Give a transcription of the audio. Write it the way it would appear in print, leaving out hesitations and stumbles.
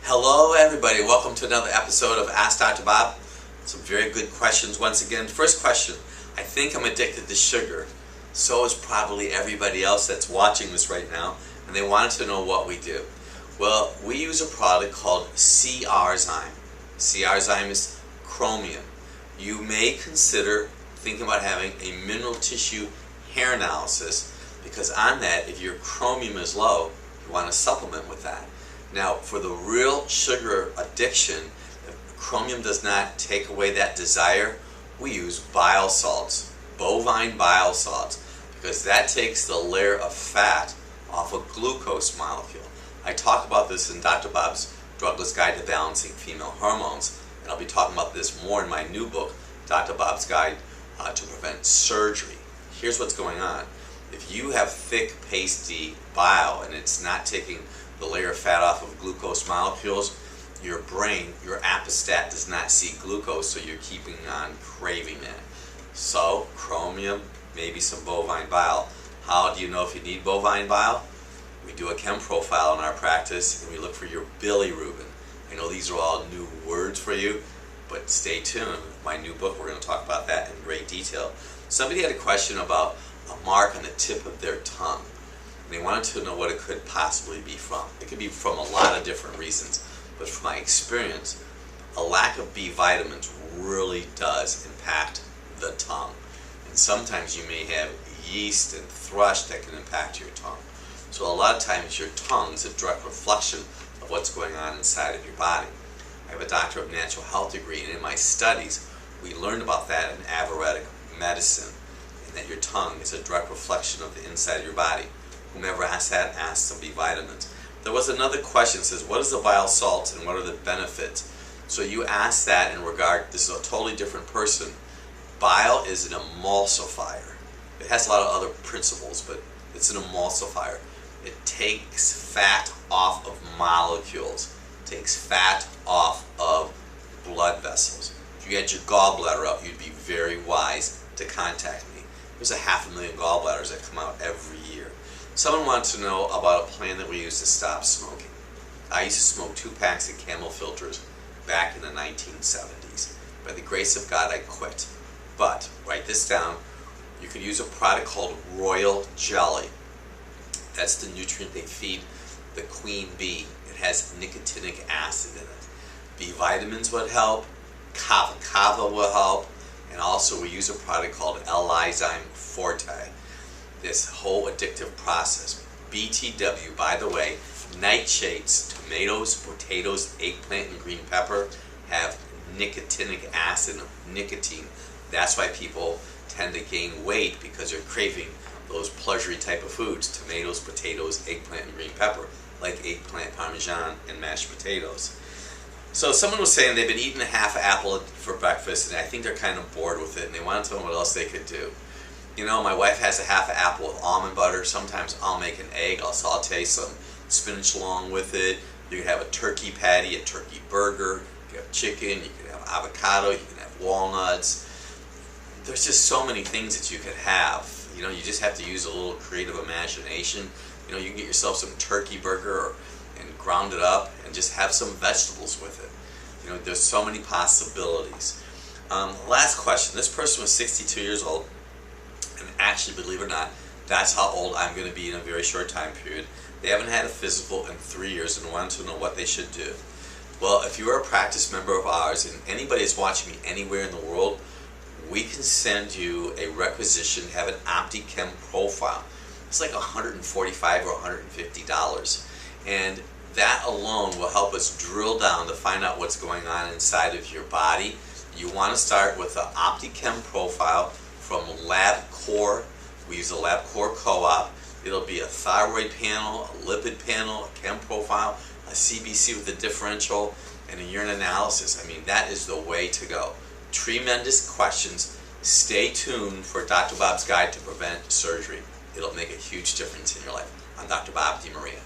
Hello everybody, welcome to another episode of Ask Dr. Bob. Some very good questions once again. First question, I think I'm addicted to sugar. So is probably everybody else that's watching this right now, and they wanted to know what we do. Well, we use a product called CR-Zyme. CR-Zyme is chromium. You may consider thinking about having a mineral tissue hair analysis, because on that, if your chromium is low, you want to supplement with that. Now, for the real sugar addiction, if chromium does not take away that desire, we use bile salts, bovine bile salts, because that takes the layer of fat off a glucose molecule. I talk about this in Dr. Bob's Drugless Guide to Balancing Female Hormones, and I'll be talking about this more in my new book, Dr. Bob's Guide to Prevent Surgery. Here's what's going on. If you have thick, pasty bile and it's not taking the layer of fat off of glucose molecules, your brain, your apostat, does not see glucose, so you're keeping on craving it. So, chromium, maybe some bovine bile. How do you know if you need bovine bile? We do a chem profile in our practice, and we look for your bilirubin. I know these are all new words for you, but stay tuned. My new book, we're going to talk about that in great detail. Somebody had a question about a mark on the tip of their tongue. They wanted to know what it could possibly be from. It could be from a lot of different reasons, but from my experience, a lack of B vitamins really does impact the tongue. And sometimes you may have yeast and thrush that can impact your tongue. So a lot of times your tongue is a direct reflection of what's going on inside of your body. I have a doctor of natural health degree, and in my studies, we learned about that in Ayurvedic medicine, and that your tongue is a direct reflection of the inside of your body. Whomever asked that asked some B vitamins. There was another question that says, what is the bile salts and what are the benefits? So you asked that in regard, this is a totally different person. Bile is an emulsifier. It has a lot of other principles, but it's an emulsifier. It takes fat off of molecules, takes fat off of blood vessels. If you had your gallbladder out, you'd be very wise to contact me. There's 500,000 gallbladders that come out every year. Someone wants to know about a plan that we use to stop smoking. I used to smoke 2 packs of Camel filters back in the 1970s. By the grace of God, I quit. But, write this down, you could use a product called Royal Jelly. That's the nutrient they feed the queen bee. It has nicotinic acid in it. B vitamins would help, kava will help, and also we use a product called L-Lyzyme Forte. This whole addictive process. BTW, by the way, nightshades, tomatoes, potatoes, eggplant, and green pepper have nicotinic acid, nicotine. That's why people tend to gain weight, because they're craving those pleasury type of foods, tomatoes, potatoes, eggplant, and green pepper, like eggplant parmesan and mashed potatoes. So someone was saying they've been eating a half apple for breakfast, and I think they're kind of bored with it, and they wanted to know what else they could do. You know, my wife has a half apple with almond butter. Sometimes I'll make an egg, I'll saute some spinach along with it. You can have a turkey patty, a turkey burger, you can have chicken, you can have avocado, you can have walnuts. There's just so many things that you could have. You know, you just have to use a little creative imagination. You know, you can get yourself some turkey burger and ground it up and just have some vegetables with it. You know, there's so many possibilities. Last question. This person was 62 years old. And actually, believe it or not, that's how old I'm going to be in a very short time period. They haven't had a physical in 3 years and wanted to know what they should do. Well, if you're a practice member of ours, and anybody that's watching me anywhere in the world, we can send you a requisition to have an OptiChem profile. It's like $145 or $150. And that alone will help us drill down to find out what's going on inside of your body. You want to start with the OptiChem profile from LabCorp. We use a LabCorp co-op. It'll be a thyroid panel, a lipid panel, a chem profile, a CBC with a differential, and a urine analysis. I mean, that is the way to go. Tremendous questions. Stay tuned for Dr. Bob's Guide to Prevent Surgery. It'll make a huge difference in your life. I'm Dr. Bob DiMaria.